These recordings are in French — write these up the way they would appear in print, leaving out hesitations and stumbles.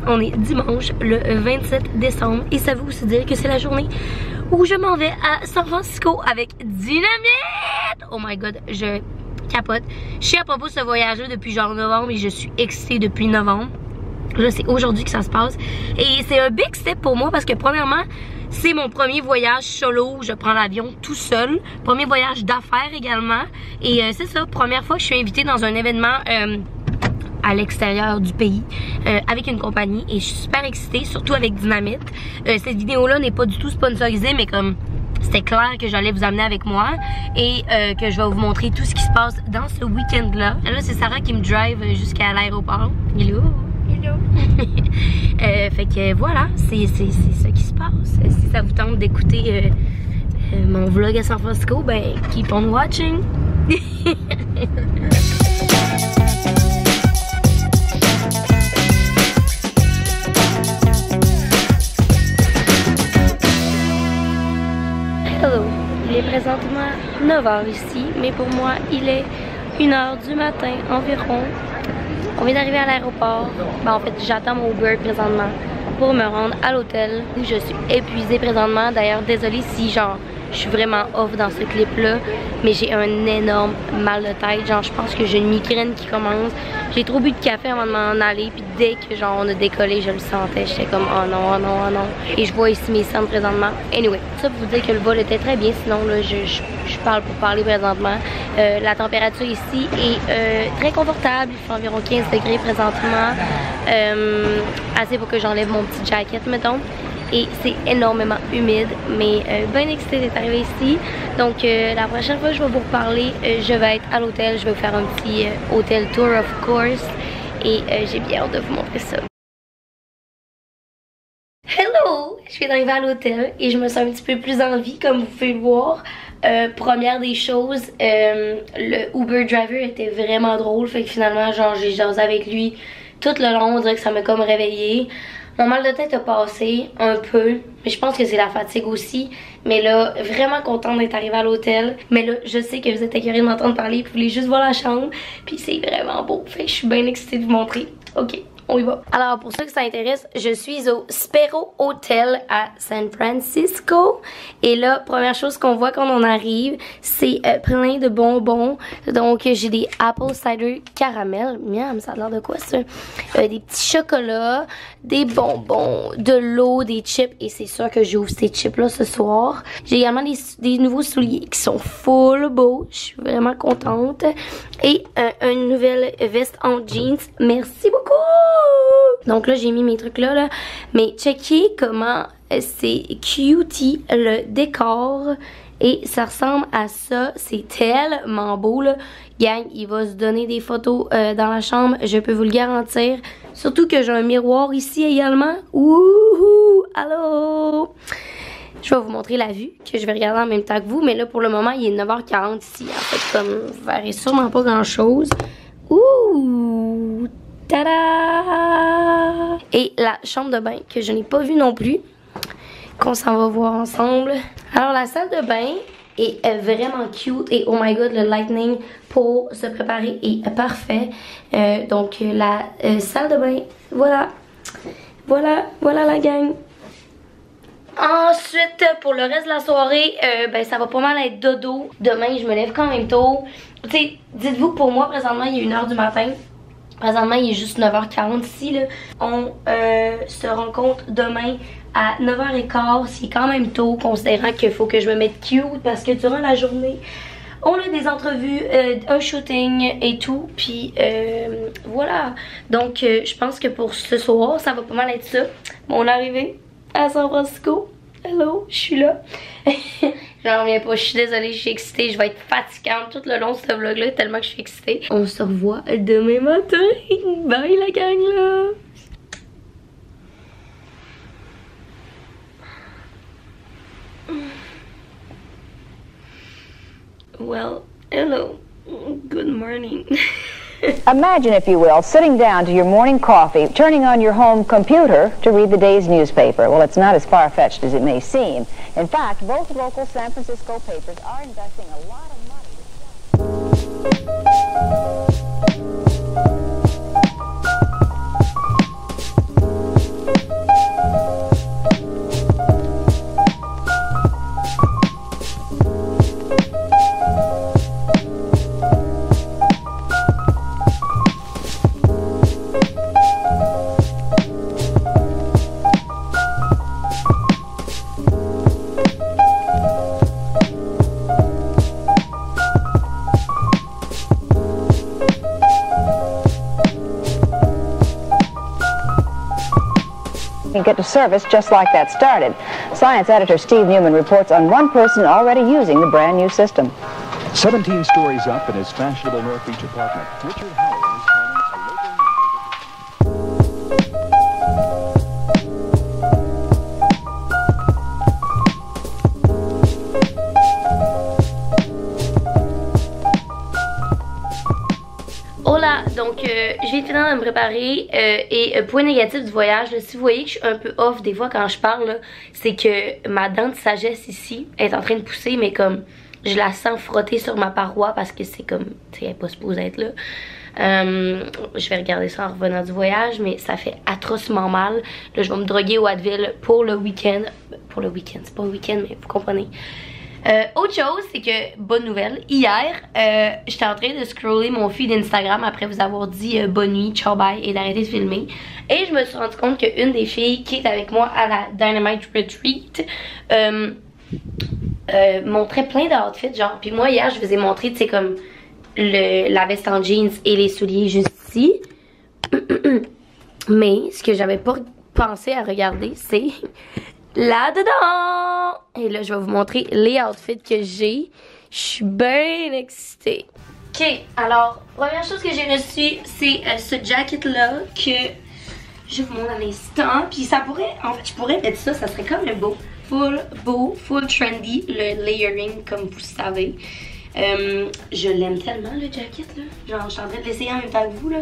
On est dimanche le 27 décembre et ça veut aussi dire que c'est la journée où je m'en vais à San Francisco avec Dynamite. Oh my god, je capote. Je suis à propos de ce voyage-là depuis genre novembre et je suis excitée depuis novembre. Là, c'est aujourd'hui que ça se passe. Et c'est un big step pour moi parce que premièrement, c'est mon premier voyage solo où je prends l'avion tout seul. Premier voyage d'affaires également. Et c'est ça, première fois que je suis invitée dans un événement à l'extérieur du pays avec une compagnie. Et je suis super excitée, surtout avec Dynamite. Cette vidéo-là n'est pas du tout sponsorisée, mais comme c'était clair que j'allais vous amener avec moi et que je vais vous montrer tout ce qui se passe dans ce week-end-là. Là, c'est Sarah qui me drive jusqu'à l'aéroport. Hello! Hello! Fait que voilà, c'est ça qui se passe. Si ça vous tente d'écouter mon vlog à San Francisco, ben keep on watching! Hello! Il est présentement 9h ici, mais pour moi, il est 1h du matin environ. On vient d'arriver à l'aéroport. Ben, en fait, j'attends mon Uber présentement pour me rendre à l'hôtel. Je suis épuisée présentement. D'ailleurs, désolée si genre je suis vraiment off dans ce clip-là, mais j'ai un énorme mal de tête. Genre, je pense que j'ai une migraine qui commence. J'ai trop bu de café avant de m'en aller, puis dès que genre on a décollé, je le sentais. J'étais comme oh non, oh non, oh non. Et je vois ici mes cernes présentement. Anyway, ça pour vous dire que le vol était très bien. Sinon là, je parle pour parler présentement. La température ici est très confortable. Il fait environ 15 degrés présentement. Assez pour que j'enlève mon petit jacket, mettons. Et c'est énormément humide, mais bien excitée d'être arrivée ici. Donc la prochaine fois que je vais vous reparler, je vais être à l'hôtel. Je vais vous faire un petit hôtel tour of course. Et j'ai bien hâte de vous montrer ça. Hello! Je viens d'arriver à l'hôtel et je me sens un petit peu plus en vie comme vous pouvez le voir. Première des choses, le Uber driver était vraiment drôle. Fait que finalement, genre j'ai jasé avec lui tout le long. On dirait que ça m'a comme réveillée. Mon mal de tête a passé un peu, mais je pense que c'est la fatigue aussi. Mais là, vraiment contente d'être arrivée à l'hôtel. Mais là, je sais que vous êtes curieux de m'entendre parler, vous voulez juste voir la chambre. Puis c'est vraiment beau, fait que je suis bien excitée de vous montrer. Ok, on y va. Alors pour ceux que ça intéresse, je suis au Spero Hotel à San Francisco. Et là, première chose qu'on voit quand on arrive, c'est plein de bonbons. Donc j'ai des apple cider caramel. Miam, ça a l'air de quoi ça? Des petits chocolats, des bonbons, de l'eau, des chips. Et c'est sûr que j'ouvre ces chips là ce soir. J'ai également des nouveaux souliers qui sont full beaux. Je suis vraiment contente. Et une nouvelle veste en jeans. Merci beaucoup! Donc là, j'ai mis mes trucs là. Mais checkez comment c'est cutie le décor. Et ça ressemble à ça. C'est tellement beau là. Gang, il va se donner des photos dans la chambre. Je peux vous le garantir. Surtout que j'ai un miroir ici également. Wouhou! Allô! Je vais vous montrer la vue que je vais regarder en même temps que vous. Mais là, pour le moment, il est 9h40 ici. En fait, comme vous verrez sûrement pas grand-chose. Ouh! Tada! Et la chambre de bain que je n'ai pas vue non plus. Qu'on s'en va voir ensemble. Alors, la salle de bain est vraiment cute. Et oh my god, le lightning pour se préparer est parfait. Donc, la salle de bain, voilà. Voilà la gang. Ensuite, pour le reste de la soirée, ben ça va pas mal être dodo. Demain, je me lève quand même tôt. Tu sais, dites-vous que pour moi, présentement, il est 1h du matin. Présentement, il est juste 9h40 ici, là. On se rencontre demain à 9h15. C'est quand même tôt, considérant qu'il faut que je me mette cute. Parce que durant la journée, on a des entrevues, un shooting et tout. Puis voilà. Donc, je pense que pour ce soir, ça va pas mal être ça. Mon arrivée à San Francisco. Hello, je suis là. J'en reviens pas, je suis désolée, je suis excitée. Je vais être fatigante tout le long de ce vlog-là, tellement que je suis excitée. On se revoit demain matin. Bye la gang là. Well, hello. Good morning. Imagine, if you will, sitting down to your morning coffee, turning on your home computer to read the day's newspaper. Well, it's not as far-fetched as it may seem. In fact, both local San Francisco papers are investing a lot of money to and get to service just like that started. Science editor Steve Newman reports on one person already using the brand new system. 17 stories up in his fashionable North Beach apartment, Richard Howell is calling a local Hola, donc je viens de me préparer et point négatif du voyage, là, si vous voyez que je suis un peu off des fois quand je parle, c'est que ma dent de sagesse ici est en train de pousser, mais comme je la sens frotter sur ma paroi parce que c'est comme, tu sais, elle n'est pas supposée être là. Je vais regarder ça en revenant du voyage, mais ça fait atrocement mal. Là, je vais me droguer au Advil pour le week-end. Pour le week-end, c'est pas un week-end, mais vous comprenez. Autre chose, c'est que, bonne nouvelle, hier, j'étais en train de scroller mon feed Instagram après vous avoir dit bonne nuit, ciao bye et d'arrêter de filmer. Et je me suis rendu compte qu'une des filles qui est avec moi à la Dynamite Retreat montrait plein d'outfits, genre. Puis moi, hier, je vous ai montré, tu sais, comme la veste en jeans et les souliers juste ici. Mais ce que j'avais pas pensé à regarder, c'est là-dedans! Et là, je vais vous montrer les outfits que j'ai. Je suis bien excitée. Ok, alors, première chose que j'ai reçue, c'est ce jacket-là que je vous montre à l'instant. Puis ça pourrait, en fait, je pourrais mettre ça, ça serait comme le beau, full trendy, le layering, comme vous savez. Je l'aime tellement, le jacket, là. Genre, je suis en train de l'essayer en même temps que vous, là.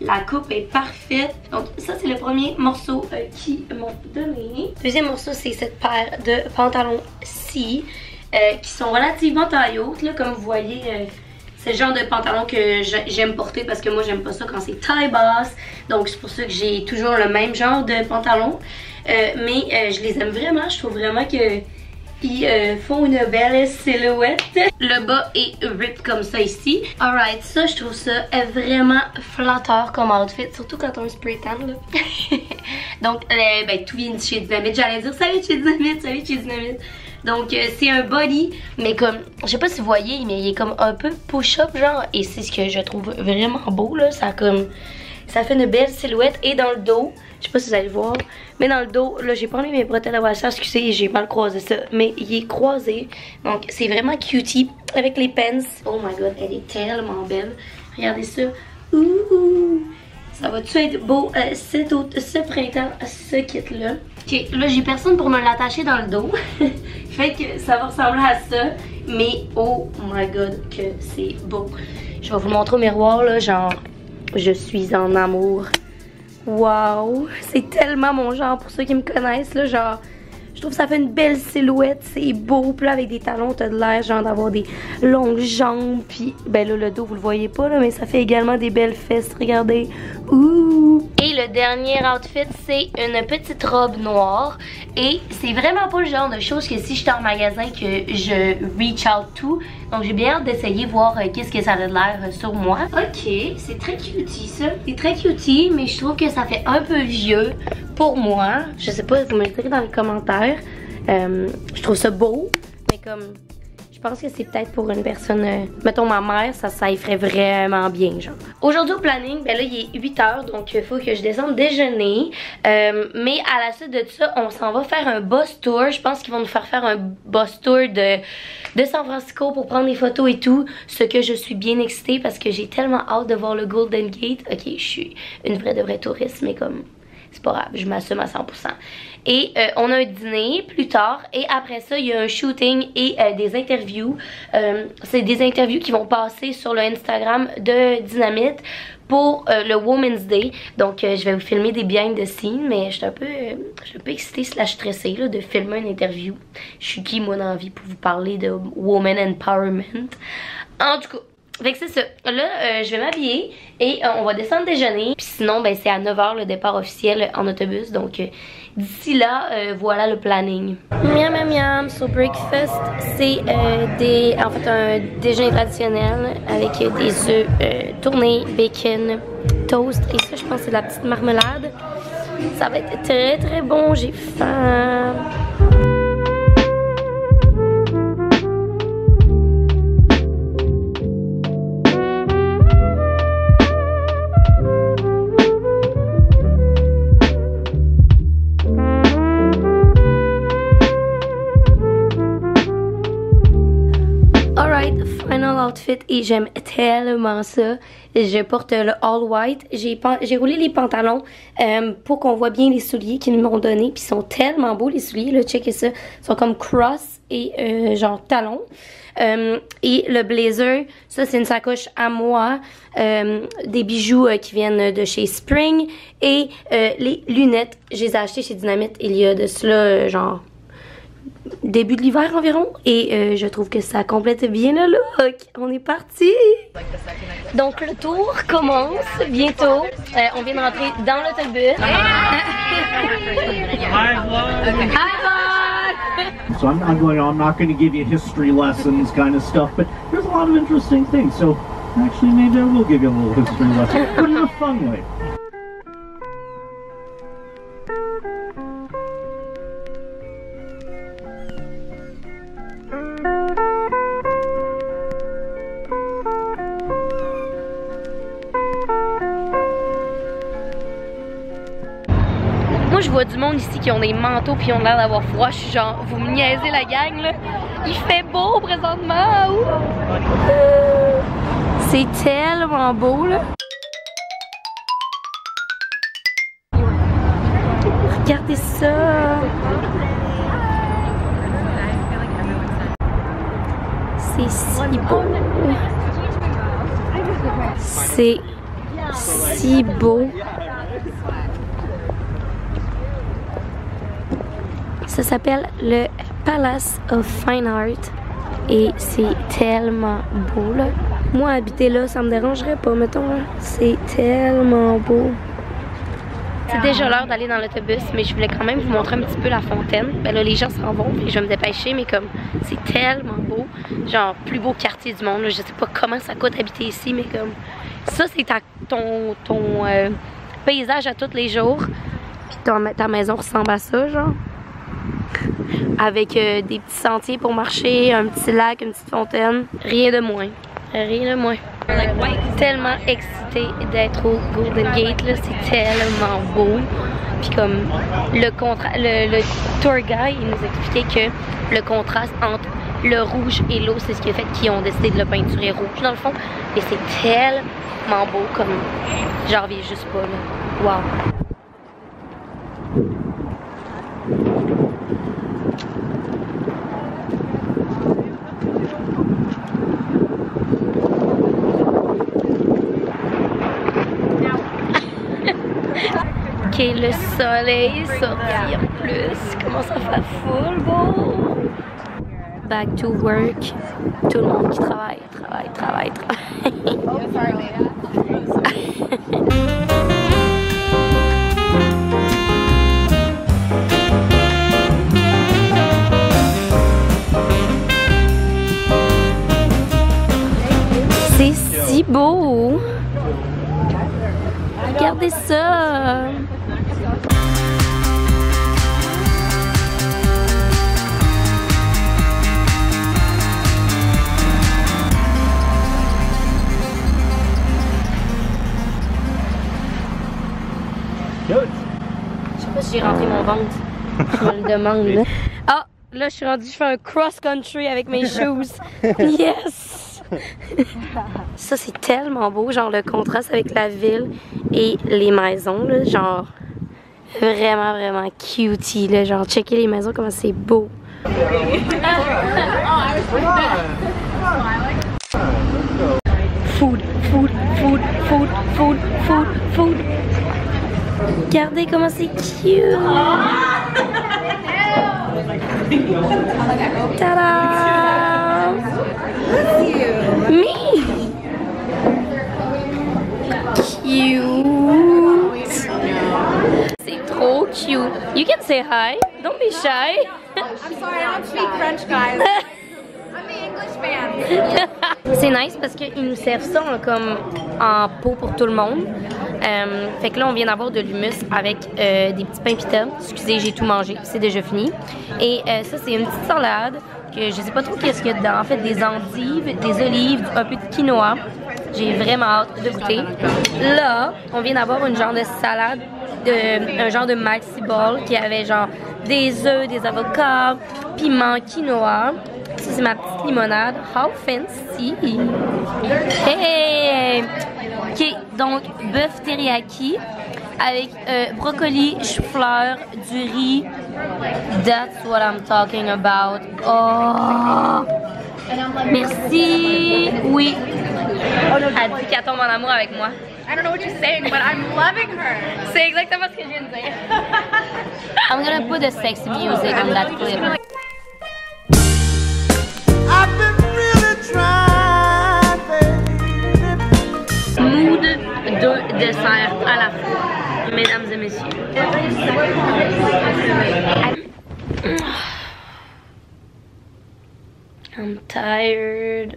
La coupe est parfaite. Donc ça c'est le premier morceau qu'ils m'ont donné. Deuxième morceau c'est cette paire de pantalons-ci qui sont relativement taille haute là, comme vous voyez. C'est le genre de pantalon que j'aime porter parce que moi j'aime pas ça quand c'est taille basse. Donc c'est pour ça que j'ai toujours le même genre de pantalon. Mais je les aime vraiment. Je trouve vraiment que ils font une belle silhouette. Le bas est rip comme ça ici. Alright, ça je trouve ça vraiment flatteur comme outfit. Surtout quand on a un spray tan là. Donc ben, tout vient de chez Dynamite. J'allais dire ça vient de chez Dynamite, ça vient de chez Dynamite. Donc c'est un body, mais comme, je sais pas si vous voyez, mais il est comme un peu push-up genre. Et c'est ce que je trouve vraiment beau là. Ça fait une belle silhouette. Et dans le dos, je sais pas si vous allez voir, mais dans le dos, là j'ai pas enlevé mes bretelles à washer, excusez, j'ai mal croisé ça, mais il est croisé. Donc c'est vraiment cutie avec les pants. Oh my god, elle est tellement belle. Regardez ça. Ouh, ça va-tu être beau ce printemps, ce kit-là. Ok, là j'ai personne pour me l'attacher dans le dos. Fait que ça va ressembler à ça. Mais oh my god, que c'est beau. Je vais vous montrer au miroir là, genre, je suis en amour. Wow, c'est tellement mon genre pour ceux qui me connaissent là, genre je trouve que ça fait une belle silhouette, c'est beau, puis là avec des talons t'as de l'air genre d'avoir des longues jambes, puis ben là le dos vous le voyez pas là, mais ça fait également des belles fesses, regardez. Ouh. Et le dernier outfit c'est une petite robe noire et c'est vraiment pas le genre de choses que si j'étais en magasin que je reach out to. Donc j'ai bien hâte d'essayer voir qu'est-ce que ça a de l'air sur moi. Ok, c'est très cutie ça. C'est très cutie, mais je trouve que ça fait un peu vieux pour moi. Je sais pas, vous me le direz dans les commentaires. Je trouve ça beau, mais comme je pense que c'est peut-être pour une personne, mettons ma mère, ça y ferait vraiment bien genre. Aujourd'hui au planning, ben là il est 8h, donc il faut que je descende déjeuner. Mais à la suite de ça, on s'en va faire un bus tour. Je pense qu'ils vont nous faire un bus tour de San Francisco pour prendre des photos et tout. Ce que je suis bien excitée parce que j'ai tellement hâte de voir le Golden Gate. Ok, je suis une vraie touriste, mais comme c'est pas grave, je m'assume à 100%. Et on a un dîner plus tard et après ça il y a un shooting et des interviews. C'est des interviews qui vont passer sur le Instagram de Dynamite pour le Women's Day. Donc je vais vous filmer des behind the scenes, mais je suis un peu excitée / stressée là, de filmer une interview. Je suis qui moi dans la vie pour vous parler de woman empowerment. En tout cas, fait que c'est ça. Là, je vais m'habiller et on va descendre déjeuner. Puis sinon, ben c'est à 9h le départ officiel en autobus. Donc d'ici là, voilà le planning. Miam miam miam. So breakfast, c'est en fait un déjeuner traditionnel avec des œufs tournés, bacon, toast. Et ça, je pense que c'est de la petite marmelade. Ça va être très bon. J'ai faim. outfit et j'aime tellement ça. Je porte le all white. J'ai roulé les pantalons pour qu'on voit bien les souliers qu'ils m'ont donné. Puis ils sont tellement beaux les souliers, là, checkez ça. Ils sont comme cross et genre talons. Et le blazer, ça c'est une sacoche à moi, des bijoux qui viennent de chez Spring et les lunettes, je les ai achetées chez Dynamite il y a de cela genre début de l'hiver environ et je trouve que ça complète bien le look. On est parti! Donc le tour commence bientôt. On vient de rentrer dans l'autobus. Hi vlog! Hi vlog! So I'm not going to give you history lessons kind of stuff, but there's a lot of interesting things. So actually maybe I will give you a little history lesson, but in a fun way. Je vois du monde ici qui ont des manteaux puis ont l'air d'avoir froid. Je suis genre, vous me niaisez la gang là. Il fait beau présentement. C'est tellement beau là. Regardez ça. C'est si beau. C'est si beau. Ça s'appelle le Palace of Fine Art et c'est tellement beau là. Moi habiter là ça me dérangerait pas mettons là. C'est tellement beau. C'est déjà l'heure d'aller dans l'autobus mais je voulais quand même vous montrer un petit peu la fontaine. Ben là les gens s'en vont et je vais me dépêcher mais comme c'est tellement beau. Genre plus beau quartier du monde là. Je sais pas comment ça coûte habiter ici mais comme ça c'est ton paysage à tous les jours. Puis ta maison ressemble à ça genre. Avec des petits sentiers pour marcher, un petit lac, une petite fontaine. Rien de moins. Rien de moins. Tellement excitée d'être au Golden Gate, là, c'est tellement beau. Puis comme le tour guide, il nous expliquait que le contraste entre le rouge et l'eau, c'est ce qui a fait qu'ils ont décidé de le peinturer rouge dans le fond. Et c'est tellement beau comme j'en reviens juste pas là. Wow. Ok, le soleil est sorti en plus. Comment ça fait full beau. Back to work. Tout le monde qui travaille. C'est si beau. Regardez ça. Je sais pas si j'ai rentré mon ventre. Je me le demande là. Ah, là je suis rendue, je fais un cross-country avec mes shoes. Yes! Ça c'est tellement beau, genre le contraste avec la ville et les maisons là, genre vraiment cutie là, genre checker les maisons comment c'est beau. Food. Regardez comment c'est cute. Ta-da! Me! Cute! C'est trop cute. You can say hi. Don't be shy. I'm sorry, I don't speak French, guys. I'm the English fan. C'est nice parce qu'ils nous servent ça comme en pot pour tout le monde. Fait que là, on vient d'avoir de l'hummus avec des petits pains pita. Excusez, j'ai tout mangé, c'est déjà fini. Et ça, c'est une petite salade que je sais pas trop qu'est-ce qu'il y a dedans. En fait, des endives, des olives, un peu de quinoa. J'ai vraiment hâte de goûter. Là, on vient d'avoir une genre de salade, un genre de maxi ball qui avait genre des œufs, des avocats, piment, quinoa. Ça c'est ma petite limonade. How fancy! Hey! Ok, donc bœuf teriyaki avec brocoli, chou-fleur, du riz. That's what I'm talking about. Oh! Merci! Oui! Elle dit qu'elle tombe en amour avec moi. I don't know what you're saying, but I'm loving her. C'est exactement ce que je viens de dire. I'm gonna put the sexy music on that clip. I've been really trying, baby. Mood de dessert à la fois, mesdames et messieurs. I'm tired.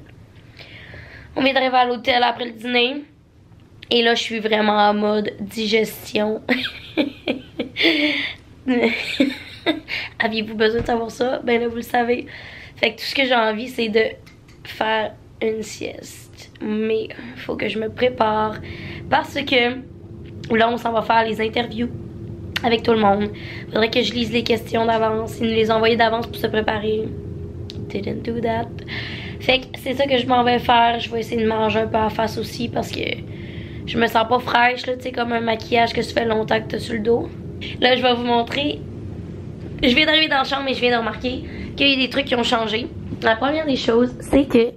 On vient d'arriver à l'hôtel après le dîner. Et là, je suis vraiment en mode digestion. Aviez-vous besoin de savoir ça? Ben là, vous le savez. Fait que tout ce que j'ai envie, c'est de faire une sieste. Mais il faut que je me prépare. Parce que là, on s'en va faire les interviews avec tout le monde. Faudrait que je lise les questions d'avance. Ils nous les envoyaient d'avance pour se préparer. Didn't do that. Fait que c'est ça que je m'en vais faire. Je vais essayer de manger un peu à la face aussi parce que je me sens pas fraîche, là, tu sais, comme un maquillage que ça fait longtemps que t'as sur le dos. Là, je vais vous montrer. Je viens d'arriver dans la chambre et je viens de remarquer qu'il y a des trucs qui ont changé. La première des choses, c'est que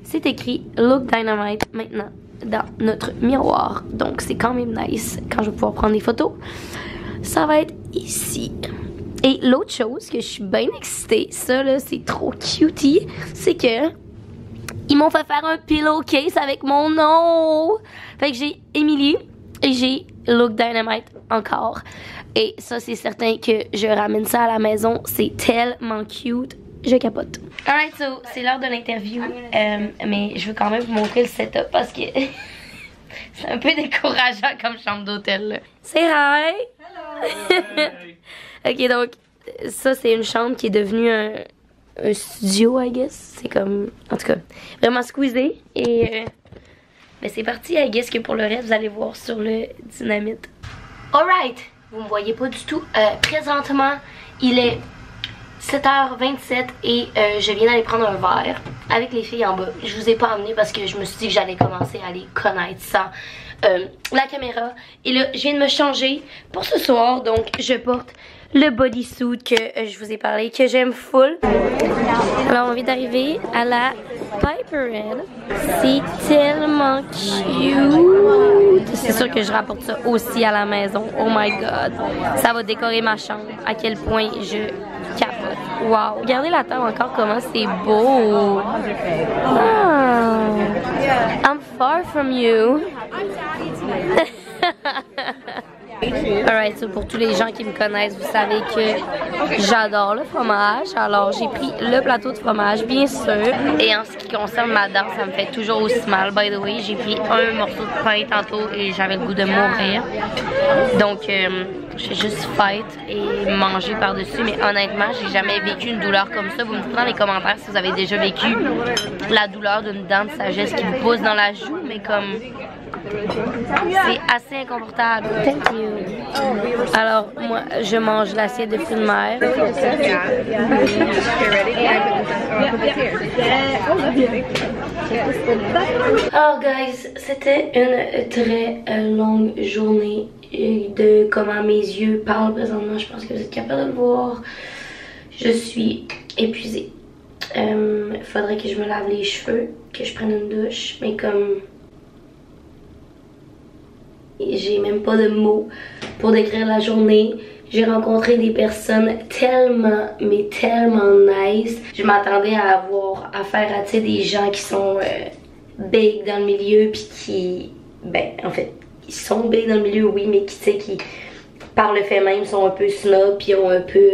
c'est écrit Look Dynamite maintenant dans notre miroir. Donc, c'est quand même nice quand je vais pouvoir prendre des photos. Ça va être ici. Et l'autre chose que je suis bien excitée, ça là, c'est trop cutie, c'est que ils m'ont fait faire un pillowcase avec mon nom. Fait que j'ai Emily et j'ai Look Dynamite encore. Et ça, c'est certain que je ramène ça à la maison. C'est tellement cute. Je capote. Alright, so c'est l'heure de l'interview. Mais je veux quand même vous montrer le setup parce que c'est un peu décourageant comme chambre d'hôtel. Say hi! Hello! Ok, donc ça, c'est une chambre qui est devenue un studio, I guess. C'est comme, en tout cas, vraiment squeezé. Et mais c'est parti, I guess que pour le reste, vous allez voir sur le dynamite. Alright, vous me voyez pas du tout. Présentement, il est 7h27 et je viens d'aller prendre un verre avec les filles en bas. Je vous ai pas emmené parce que je me suis dit que j'allais commencer à les connaître sans la caméra. Et là, je viens de me changer pour ce soir. Donc, je porte le bodysuit que je vous ai parlé, que j'aime full. Alors, on vient d'arriver à la Piper Inn. C'est tellement cute. C'est sûr que je rapporte ça aussi à la maison. Oh my god. Ça va décorer ma chambre. À quel point je capote. Wow. Regardez la table encore, comment c'est beau. Oh. I'm far from you. Alright, so pour tous les gens qui me connaissent, vous savez que j'adore le fromage. Alors j'ai pris le plateau de fromage, bien sûr. Et en ce qui concerne ma dent, ça me fait toujours aussi mal. By the way, j'ai pris un morceau de pain tantôt et j'avais le goût de mourir. Donc j'ai juste fight et manger par-dessus. Mais honnêtement, j'ai jamais vécu une douleur comme ça. Vous me dites dans les commentaires si vous avez déjà vécu la douleur d'une dent de sagesse qui vous pousse dans la joue, mais comme... c'est assez inconfortable. Thank you. Alors, moi, je mange l'assiette de fruits de mer. Oh, guys, c'était une très longue journée de comment mes yeux parlent présentement. Je pense que vous êtes capable de le voir. Je suis épuisée. Faudrait que je me lave les cheveux, que je prenne une douche, mais comme... j'ai même pas de mots pour décrire la journée. J'ai rencontré des personnes tellement, mais tellement nice. Je m'attendais à avoir affaire à, tu sais, des gens qui sont big dans le milieu puis qui, ben, en fait, ils sont big dans le milieu, oui, mais qui, tu sais, qui, par le fait même, sont un peu snob puis ont un peu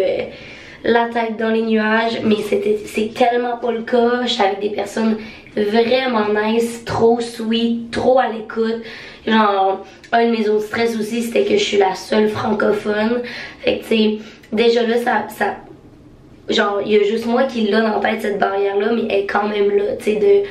la tête dans les nuages. Mais c'est tellement pas le cas. Je suis avec des personnes vraiment nice, trop sweet, trop à l'écoute. Genre, un de mes autres stress aussi, c'était que je suis la seule francophone. Fait que, tu sais, déjà là, ça genre, il y a juste moi qui l'a dans la tête, cette barrière-là, mais elle est quand même là, tu sais,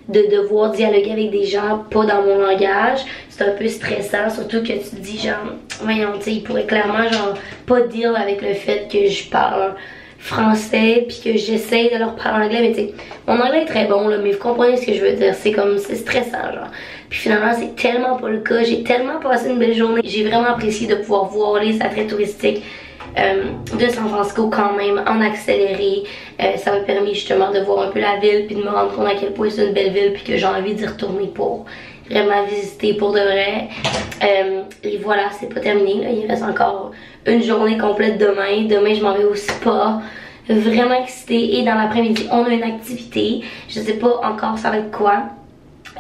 de devoir dialoguer avec des gens pas dans mon langage. C'est un peu stressant, surtout que tu te dis, genre, voyons, tu sais, il pourrait clairement, genre, pas deal avec le fait que je parle français puis que j'essaye de leur parler anglais, mais tu sais, mon anglais est très bon là, mais vous comprenez ce que je veux dire, c'est comme, c'est stressant genre. Puis finalement c'est tellement pas le cas, j'ai tellement passé une belle journée, j'ai vraiment apprécié de pouvoir voir les attraits touristiques de San Francisco quand même en accéléré. Ça m'a permis justement de voir un peu la ville puis de me rendre compte à quel point c'est une belle ville puis que j'ai envie d'y retourner pour vraiment visiter pour de vrai. Et voilà, c'est pas terminé là. Il reste encore une journée complète demain. Demain je m'en vais au spa, vraiment excitée, et dans l'après-midi on a une activité, je sais pas encore ça va être quoi.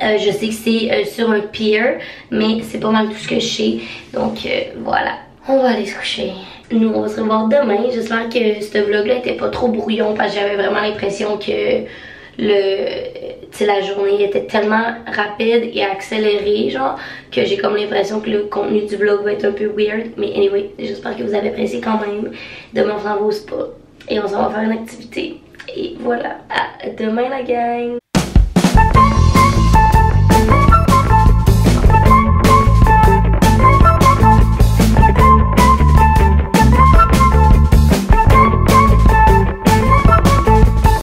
Je sais que c'est sur un pier, mais c'est pas mal tout ce que je sais, donc voilà, on va aller se coucher. Nous on va se revoir demain. J'espère que ce vlog là était pas trop brouillon parce que j'avais vraiment l'impression que la journée était tellement rapide et accélérée genre que j'ai comme l'impression que le contenu du vlog va être un peu weird, mais anyway, j'espère que vous avez apprécié quand même. Demain on s'en va au spa et on s'en va faire une activité et voilà, à demain la gang.